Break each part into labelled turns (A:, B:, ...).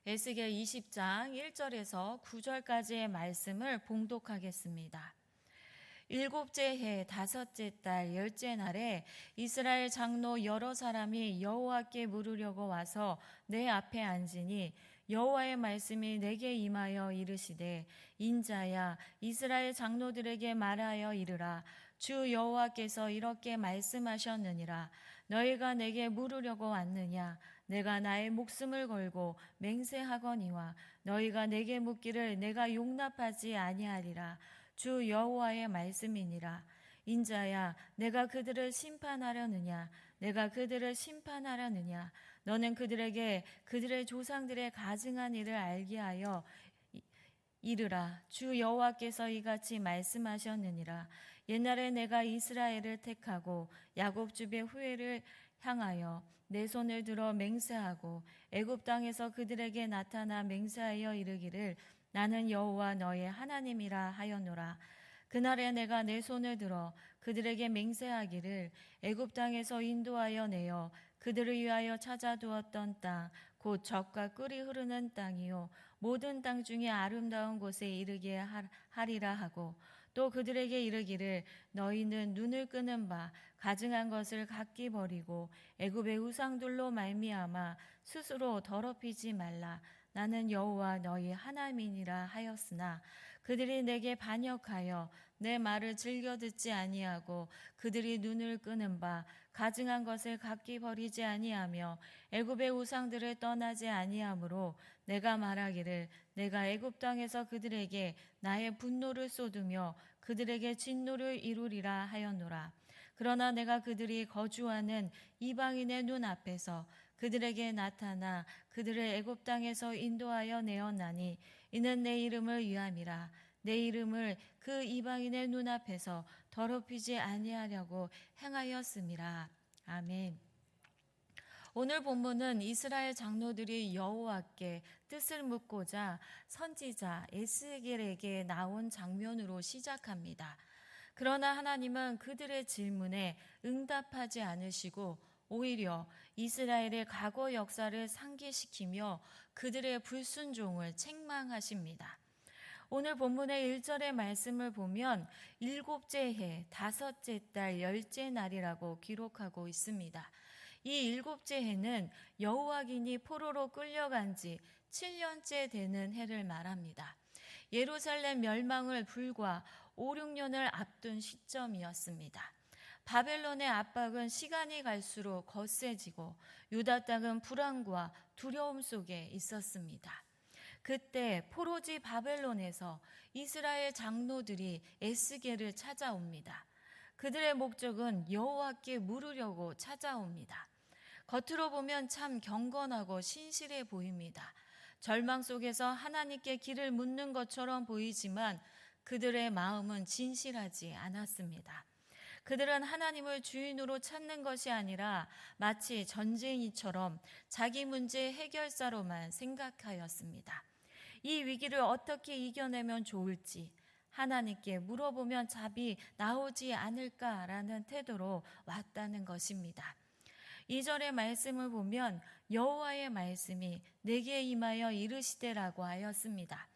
A: 에스겔 20장 1절에서 9절까지의 말씀을 봉독하겠습니다. 일곱째 해 다섯째 달 열째 날에 이스라엘 장로 여러 사람이 여호와께 물으려고 와서 내 앞에 앉으니 여호와의 말씀이 내게 임하여 이르시되 인자야 이스라엘 장로들에게 말하여 이르라. 주 여호와께서 이렇게 말씀하셨느니라. 너희가 내게 물으려고 왔느냐? 내가 나의 목숨을 걸고 맹세하거니와 너희가 내게 묻기를 내가 용납하지 아니하리라. 주 여호와의 말씀이니라. 인자야 내가 그들을 심판하려느냐? 내가 그들을 심판하려느냐? 너는 그들에게 그들의 조상들의 가증한 일을 알게 하여 이르라. 주 여호와께서 이같이 말씀하셨느니라. 옛날에 내가 이스라엘을 택하고 야곱 집의 후회를 향하여 내 손을 들어 맹세하고 애굽 땅에서 그들에게 나타나 맹세하여 이르기를 나는 여호와 너의 하나님이라 하였노라. 그날에 내가 내 손을 들어 그들에게 맹세하기를 애굽 땅에서 인도하여 내어 그들을 위하여 찾아두었던 땅 곧 젖과 꿀이 흐르는 땅이요 모든 땅 중에 아름다운 곳에 이르게 하리라 하고 또 그들에게 이르기를 너희는 눈을 끄는 바 가증한 것을 각기 버리고 애굽의 우상들로 말미암아 스스로 더럽히지 말라. 나는 여호와 너희 하나님이니라 하였으나 그들이 내게 반역하여 내 말을 즐겨 듣지 아니하고 그들이 눈을 끄는 바 가증한 것을 각기 버리지 아니하며 애굽의 우상들을 떠나지 아니하므로 내가 말하기를 내가 애굽 땅에서 그들에게 나의 분노를 쏟으며 그들에게 진노를 이루리라 하였노라. 그러나 내가 그들이 거주하는 이방인의 눈앞에서 그들에게 나타나 그들을 애굽 땅에서 인도하여 내었나니 이는 내 이름을 위함이라. 내 이름을 그 이방인의 눈앞에서 더럽히지 아니하려고 행하였음이라. 아멘. 오늘 본문은 이스라엘 장로들이 여호와께 뜻을 묻고자 선지자 에스겔에게 나온 장면으로 시작합니다. 그러나 하나님은 그들의 질문에 응답하지 않으시고 오히려 이스라엘의 과거 역사를 상기시키며 그들의 불순종을 책망하십니다. 오늘 본문의 1절의 말씀을 보면 일곱째 해 다섯째 달 열째 날이라고 기록하고 있습니다. 이 일곱째 해는 여호와긴이 포로로 끌려간 지 7년째 되는 해를 말합니다. 예루살렘 멸망을 불과 5, 6년을 앞둔 시점이었습니다. 바벨론의 압박은 시간이 갈수록 거세지고 유다 땅은 불안과 두려움 속에 있었습니다. 그때 포로지 바벨론에서 이스라엘 장로들이 에스겔을 찾아옵니다. 그들의 목적은 여호와께 물으려고 찾아옵니다. 겉으로 보면 참 경건하고 신실해 보입니다. 절망 속에서 하나님께 길을 묻는 것처럼 보이지만 그들의 마음은 진실하지 않았습니다. 그들은 하나님을 주인으로 찾는 것이 아니라 마치 전쟁이처럼 자기 문제 해결사로만 생각하였습니다. 이 위기를 어떻게 이겨내면 좋을지 하나님께 물어보면 답이 나오지 않을까라는 태도로 왔다는 것입니다. 2절의 말씀을 보면 여호와의 말씀이 내게 임하여 이르시되라고 하였습니다.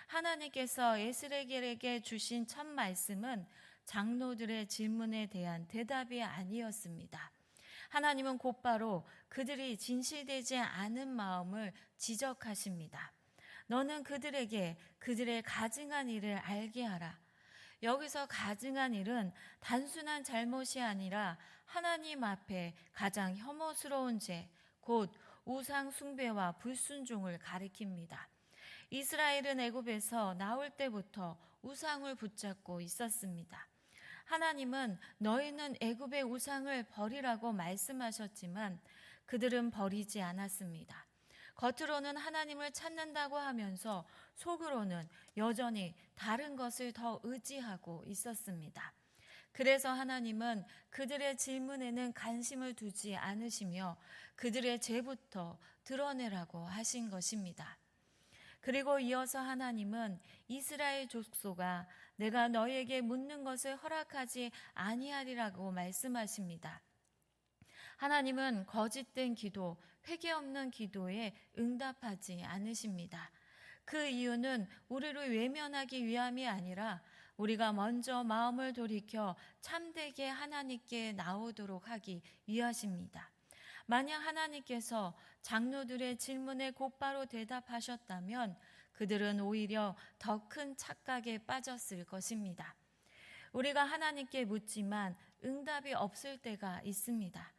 A: 하나님께서 에스겔에게 주신 첫 말씀은 장로들의 질문에 대한 대답이 아니었습니다. 하나님은 곧바로 그들이 진실되지 않은 마음을 지적하십니다. 너는 그들에게 그들의 가증한 일을 알게 하라. 여기서 가증한 일은 단순한 잘못이 아니라 하나님 앞에 가장 혐오스러운 죄, 곧 우상 숭배와 불순종을 가리킵니다. 이스라엘은 애굽에서 나올 때부터 우상을 붙잡고 있었습니다. 하나님은 너희는 애굽의 우상을 버리라고 말씀하셨지만 그들은 버리지 않았습니다. 겉으로는 하나님을 찾는다고 하면서 속으로는 여전히 다른 것을 더 의지하고 있었습니다. 그래서 하나님은 그들의 질문에는 관심을 두지 않으시며 그들의 죄부터 드러내라고 하신 것입니다. 그리고 이어서 하나님은 이스라엘 족속아 내가 너희에게 묻는 것을 허락하지 아니하리라고 말씀하십니다. 하나님은 거짓된 기도, 회개 없는 기도에 응답하지 않으십니다. 그 이유는 우리를 외면하기 위함이 아니라 우리가 먼저 마음을 돌이켜 참되게 하나님께 나오도록 하기 위하십니다. 만약 하나님께서 장로들의 질문에 곧바로 대답하셨다면 그들은 오히려 더 큰 착각에 빠졌을 것입니다. 우리가 하나님께 묻지만 응답이 없을 때가 있습니다.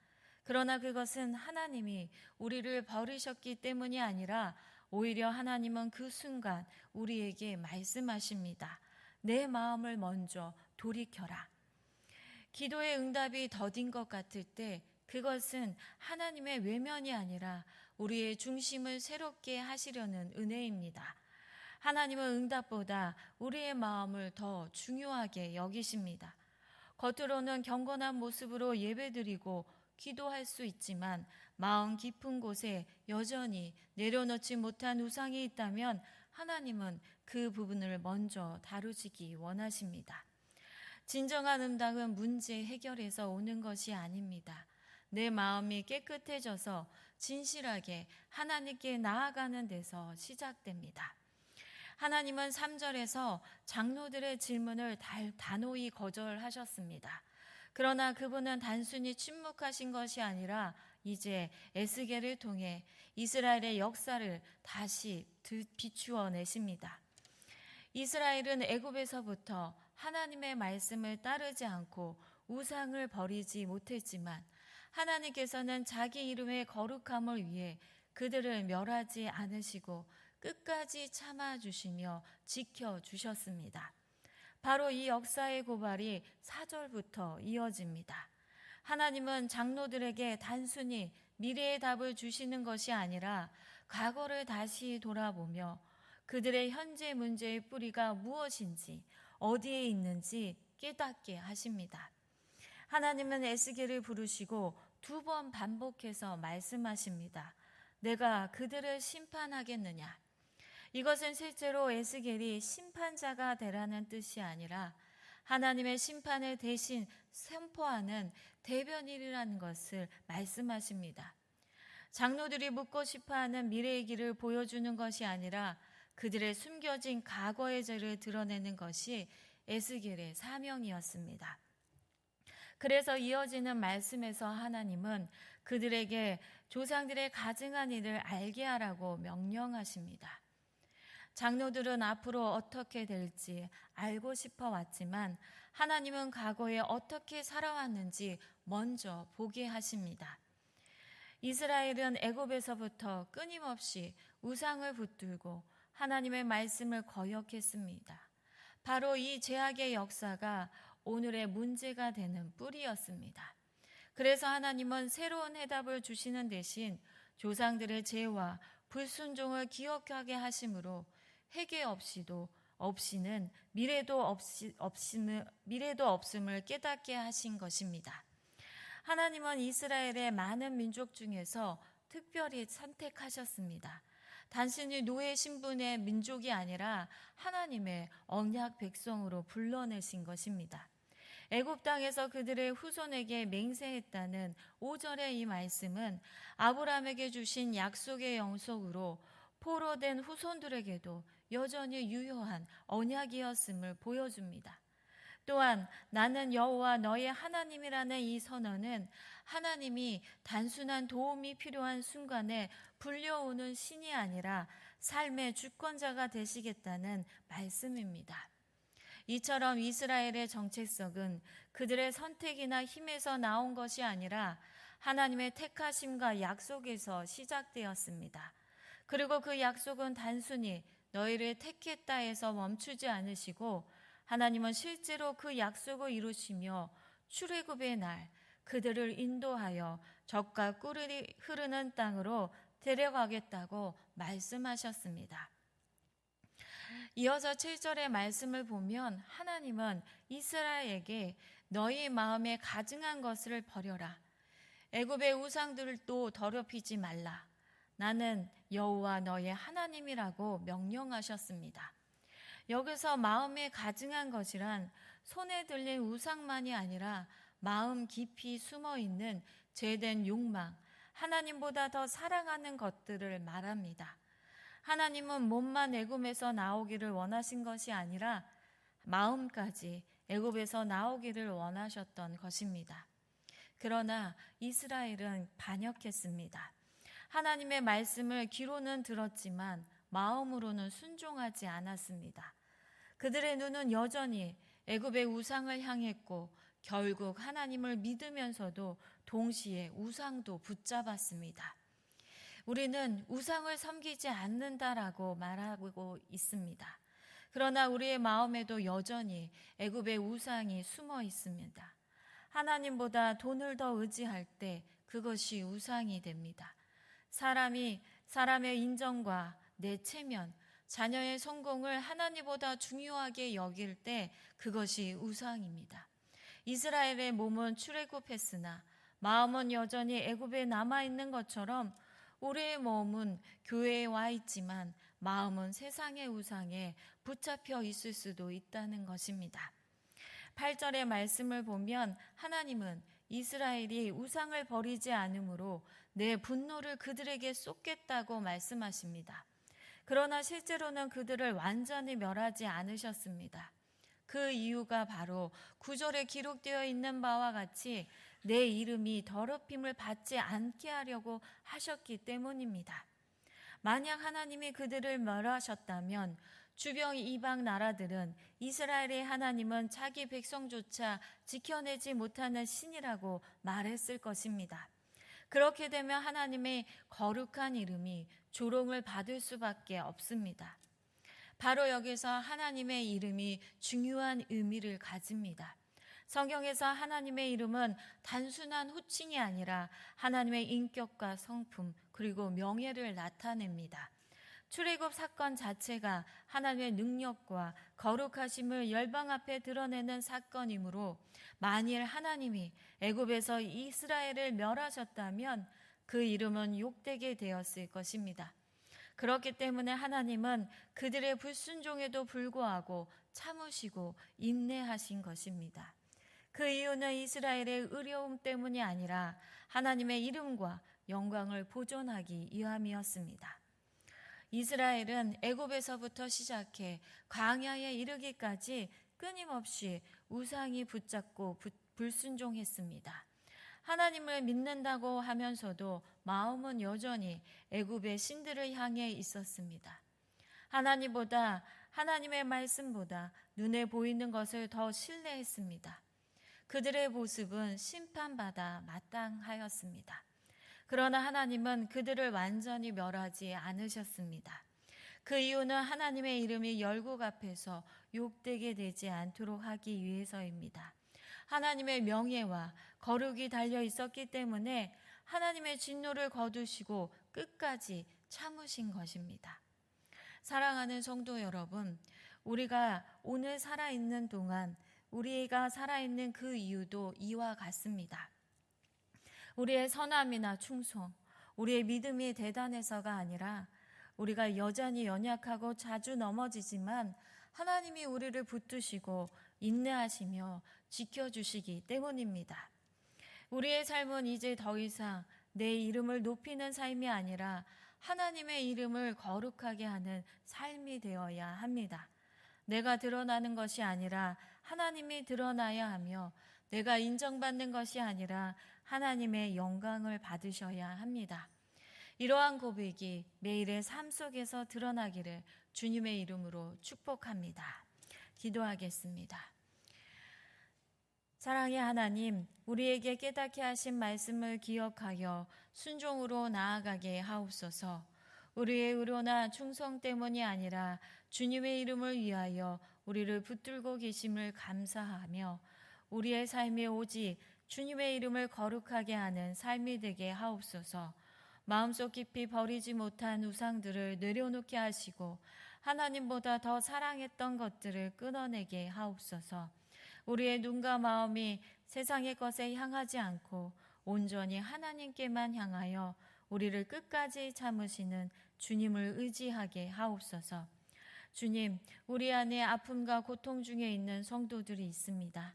A: 그러나 그것은 하나님이 우리를 버리셨기 때문이 아니라 오히려 하나님은 그 순간 우리에게 말씀하십니다. 내 마음을 먼저 돌이켜라. 기도의 응답이 더딘 것 같을 때 그것은 하나님의 외면이 아니라 우리의 중심을 새롭게 하시려는 은혜입니다. 하나님은 응답보다 우리의 마음을 더 중요하게 여기십니다. 겉으로는 경건한 모습으로 예배드리고 기도할 수 있지만 마음 깊은 곳에 여전히 내려놓지 못한 우상이 있다면 하나님은 그 부분을 먼저 다루시기 원하십니다. 진정한 응답은 문제 해결에서 오는 것이 아닙니다. 내 마음이 깨끗해져서 진실하게 하나님께 나아가는 데서 시작됩니다. 하나님은 3절에서 장로들의 질문을 단호히 거절하셨습니다. 그러나 그분은 단순히 침묵하신 것이 아니라 이제 에스겔을 통해 이스라엘의 역사를 다시 비추어 내십니다. 이스라엘은 애굽에서부터 하나님의 말씀을 따르지 않고 우상을 버리지 못했지만 하나님께서는 자기 이름의 거룩함을 위해 그들을 멸하지 않으시고 끝까지 참아주시며 지켜주셨습니다. 바로 이 역사의 고발이 4절부터 이어집니다. 하나님은 장로들에게 단순히 미래의 답을 주시는 것이 아니라 과거를 다시 돌아보며 그들의 현재 문제의 뿌리가 무엇인지 어디에 있는지 깨닫게 하십니다. 하나님은 에스겔을 부르시고 2번 반복해서 말씀하십니다. 내가 그들을 심판하겠느냐. 이것은 실제로 에스겔이 심판자가 되라는 뜻이 아니라 하나님의 심판을 대신 선포하는 대변인이라는 것을 말씀하십니다. 장로들이 묻고 싶어하는 미래의 길을 보여주는 것이 아니라 그들의 숨겨진 과거의 죄를 드러내는 것이 에스겔의 사명이었습니다. 그래서 이어지는 말씀에서 하나님은 그들에게 조상들의 가증한 일을 알게 하라고 명령하십니다. 장로들은 앞으로 어떻게 될지 알고 싶어 왔지만 하나님은 과거에 어떻게 살아왔는지 먼저 보게 하십니다. 이스라엘은 애굽에서부터 끊임없이 우상을 붙들고 하나님의 말씀을 거역했습니다. 바로 이 죄악의 역사가 오늘의 문제가 되는 뿌리였습니다. 그래서 하나님은 새로운 해답을 주시는 대신 조상들의 죄와 불순종을 기억하게 하심으로 회개 없이는 미래도 없음을 깨닫게 하신 것입니다. 하나님은 이스라엘의 많은 민족 중에서 특별히 선택하셨습니다. 단순히 노예 신분의 민족이 아니라 하나님의 언약 백성으로 불러내신 것입니다. 애굽 땅에서 그들의 후손에게 맹세했다는 5절의 이 말씀은 아브라함에게 주신 약속의 영속으로 포로된 후손들에게도 여전히 유효한 언약이었음을 보여줍니다. 또한 나는 여호와 너의 하나님이라는 이 선언은 하나님이 단순한 도움이 필요한 순간에 불려오는 신이 아니라 삶의 주권자가 되시겠다는 말씀입니다. 이처럼 이스라엘의 정체성은 그들의 선택이나 힘에서 나온 것이 아니라 하나님의 택하심과 약속에서 시작되었습니다. 그리고 그 약속은 단순히 너희를 택했다 해서 멈추지 않으시고 하나님은 실제로 그 약속을 이루시며 출애굽의 날 그들을 인도하여 젖과 꿀이 흐르는 땅으로 데려가겠다고 말씀하셨습니다. 이어서 7절의 말씀을 보면 하나님은 이스라엘에게 너희 마음에 가증한 것을 버려라. 애굽의 우상들도 더럽히지 말라. 나는 여호와 너의 하나님이라고 명령하셨습니다. 여기서 마음에 가증한 것이란 손에 들린 우상만이 아니라 마음 깊이 숨어있는 죄된 욕망, 하나님보다 더 사랑하는 것들을 말합니다. 하나님은 몸만 애굽에서 나오기를 원하신 것이 아니라 마음까지 애굽에서 나오기를 원하셨던 것입니다. 그러나 이스라엘은 반역했습니다. 하나님의 말씀을 귀로는 들었지만 마음으로는 순종하지 않았습니다. 그들의 눈은 여전히 애굽의 우상을 향했고 결국 하나님을 믿으면서도 동시에 우상도 붙잡았습니다. 우리는 우상을 섬기지 않는다라고 말하고 있습니다. 그러나 우리의 마음에도 여전히 애굽의 우상이 숨어 있습니다. 하나님보다 돈을 더 의지할 때 그것이 우상이 됩니다. 사람의 인정과 내 체면, 자녀의 성공을 하나님보다 중요하게 여길 때 그것이 우상입니다. 이스라엘의 몸은 출애굽했으나 마음은 여전히 애굽에 남아있는 것처럼 우리의 몸은 교회에 와 있지만 마음은 세상의 우상에 붙잡혀 있을 수도 있다는 것입니다. 8절의 말씀을 보면 하나님은 이스라엘이 우상을 버리지 않으므로 내 분노를 그들에게 쏟겠다고 말씀하십니다. 그러나 실제로는 그들을 완전히 멸하지 않으셨습니다. 그 이유가 바로 9절에 기록되어 있는 바와 같이 내 이름이 더럽힘을 받지 않게 하려고 하셨기 때문입니다. 만약 하나님이 그들을 멸하셨다면 주변 이방 나라들은 이스라엘의 하나님은 자기 백성조차 지켜내지 못하는 신이라고 말했을 것입니다. 그렇게 되면 하나님의 거룩한 이름이 조롱을 받을 수밖에 없습니다. 바로 여기서 하나님의 이름이 중요한 의미를 가집니다. 성경에서 하나님의 이름은 단순한 호칭이 아니라 하나님의 인격과 성품 그리고 명예를 나타냅니다. 출애굽 사건 자체가 하나님의 능력과 거룩하심을 열방 앞에 드러내는 사건이므로 만일 하나님이 애굽에서 이스라엘을 멸하셨다면 그 이름은 욕되게 되었을 것입니다. 그렇기 때문에 하나님은 그들의 불순종에도 불구하고 참으시고 인내하신 것입니다. 그 이유는 이스라엘의 의로움 때문이 아니라 하나님의 이름과 영광을 보존하기 위함이었습니다. 이스라엘은 애굽에서부터 시작해 광야에 이르기까지 끊임없이 우상이 붙잡고 불순종했습니다. 하나님을 믿는다고 하면서도 마음은 여전히 애굽의 신들을 향해 있었습니다. 하나님의 말씀보다 눈에 보이는 것을 더 신뢰했습니다. 그들의 모습은 심판받아 마땅하였습니다. 그러나 하나님은 그들을 완전히 멸하지 않으셨습니다. 그 이유는 하나님의 이름이 열국 앞에서 욕되게 되지 않도록 하기 위해서입니다. 하나님의 명예와 거룩이 달려 있었기 때문에 하나님의 진노를 거두시고 끝까지 참으신 것입니다. 사랑하는 성도 여러분, 우리가 오늘 살아있는 동안 우리가 살아있는 그 이유도 이와 같습니다. 우리의 선함이나 충성, 우리의 믿음이 대단해서가 아니라 우리가 여전히 연약하고 자주 넘어지지만 하나님이 우리를 붙드시고 인내하시며 지켜주시기 때문입니다. 우리의 삶은 이제 더 이상 내 이름을 높이는 삶이 아니라 하나님의 이름을 거룩하게 하는 삶이 되어야 합니다. 내가 드러나는 것이 아니라 하나님이 드러나야 하며 내가 인정받는 것이 아니라 하나님의 영광을 받으셔야 합니다. 이러한 고백이 매일의 삶 속에서 드러나기를 주님의 이름으로 축복합니다. 기도하겠습니다. 사랑의 하나님, 우리에게 깨닫게 하신 말씀을 기억하여 순종으로 나아가게 하옵소서. 우리의 의로나 충성 때문이 아니라 주님의 이름을 위하여 우리를 붙들고 계심을 감사하며 우리의 삶이 오직 주님의 이름을 거룩하게 하는 삶이 되게 하옵소서. 마음속 깊이 버리지 못한 우상들을 내려놓게 하시고 하나님보다 더 사랑했던 것들을 끊어내게 하옵소서. 우리의 눈과 마음이 세상의 것에 향하지 않고 온전히 하나님께만 향하여 우리를 끝까지 참으시는 주님을 의지하게 하옵소서. 주님, 우리 안에 아픔과 고통 중에 있는 성도들이 있습니다.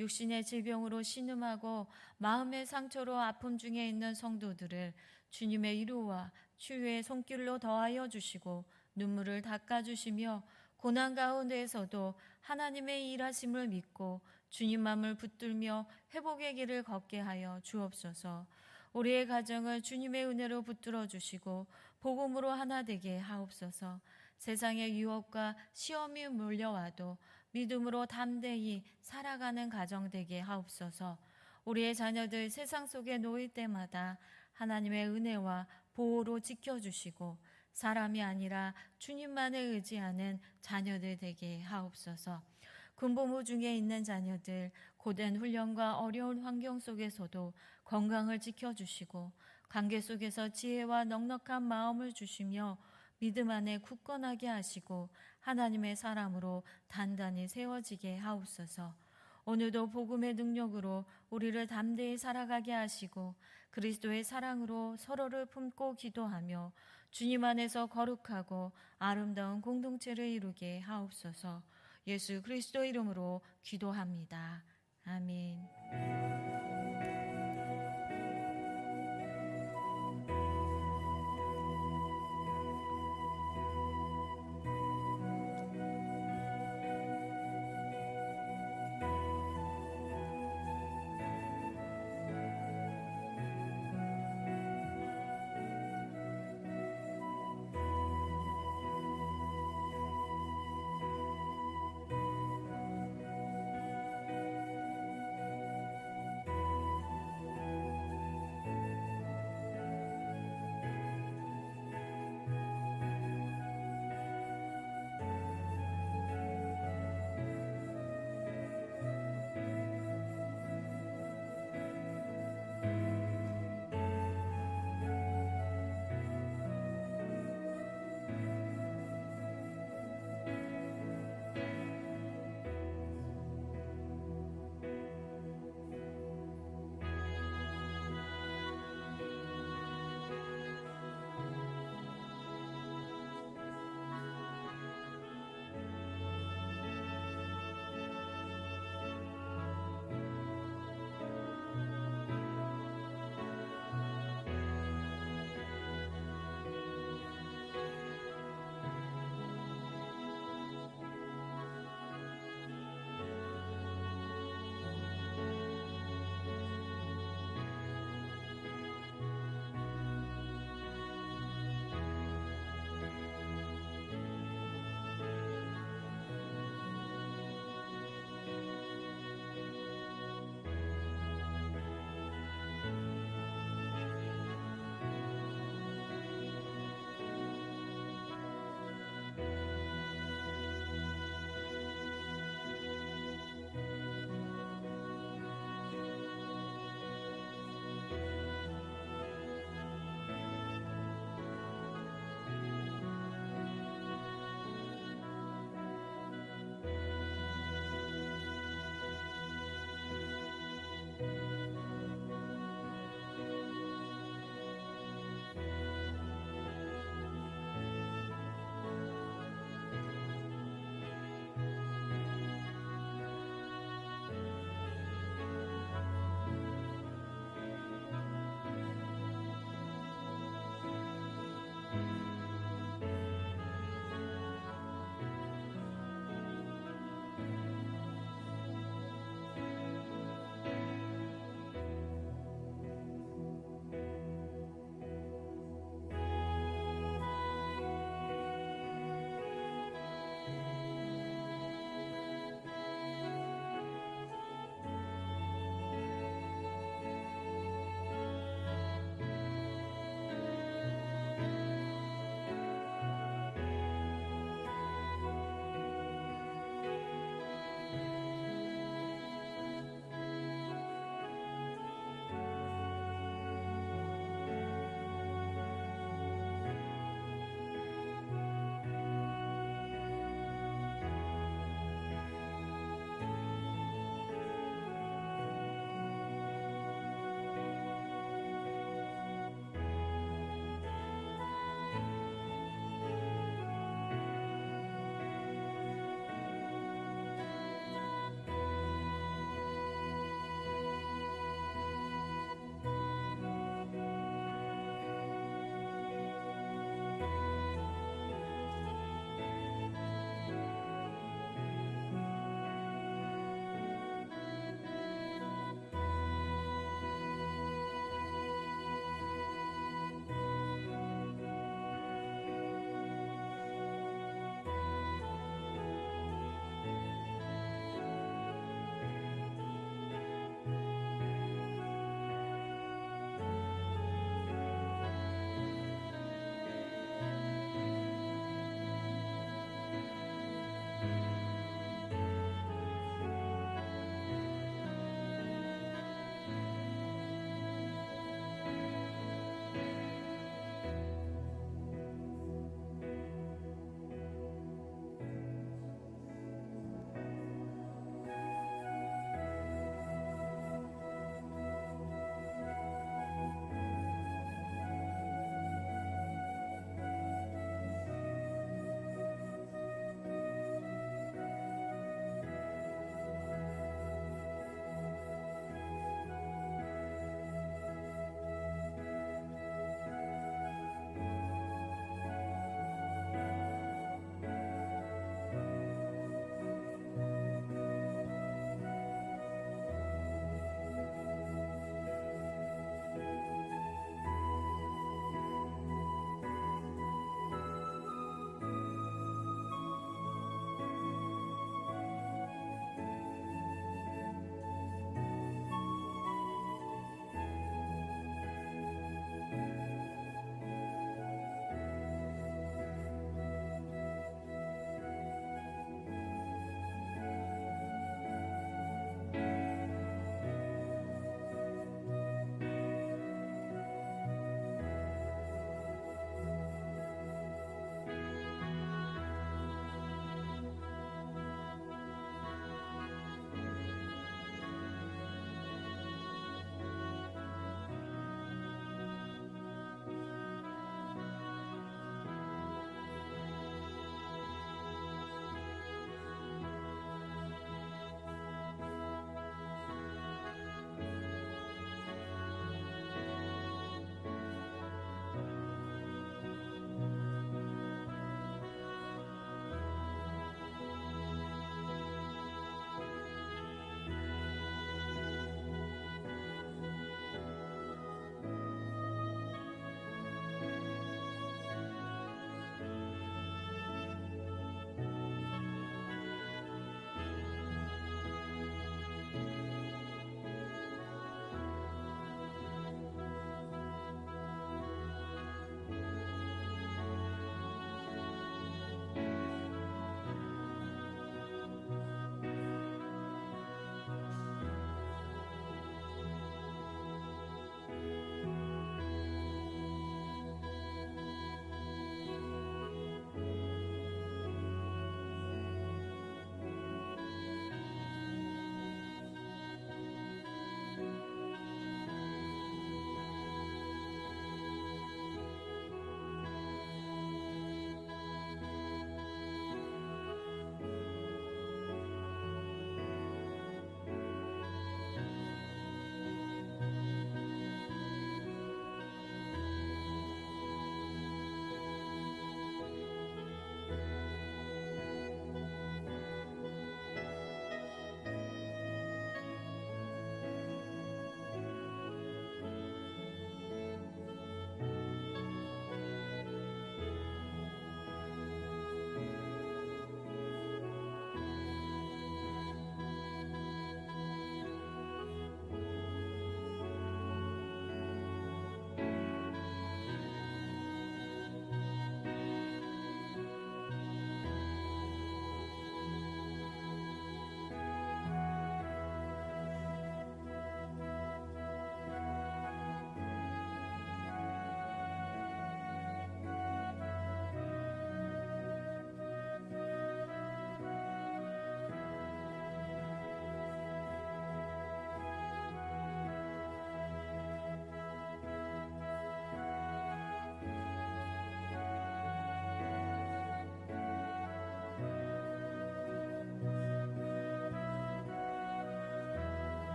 A: 육신의 질병으로 신음하고 마음의 상처로 아픔 중에 있는 성도들을 주님의 위로와 치유의 손길로 더하여 주시고 눈물을 닦아주시며 고난 가운데에서도 하나님의 일하심을 믿고 주님 마음을 붙들며 회복의 길을 걷게 하여 주옵소서. 우리의 가정을 주님의 은혜로 붙들어 주시고 복음으로 하나 되게 하옵소서. 세상의 유혹과 시험이 몰려와도 믿음으로 담대히 살아가는 가정 되게 하옵소서. 우리의 자녀들 세상 속에 놓일 때마다 하나님의 은혜와 보호로 지켜주시고 사람이 아니라 주님만을 의지하는 자녀들 되게 하옵소서. 군복무 중에 있는 자녀들 고된 훈련과 어려운 환경 속에서도 건강을 지켜주시고 관계 속에서 지혜와 넉넉한 마음을 주시며 믿음 안에 굳건하게 하시고 하나님의 사람으로 단단히 세워지게 하옵소서. 오늘도 복음의 능력으로 우리를 담대히 살아가게 하시고 그리스도의 사랑으로 서로를 품고 기도하며 주님 안에서 거룩하고 아름다운 공동체를 이루게 하옵소서. 예수 그리스도 이름으로 기도합니다. 아멘.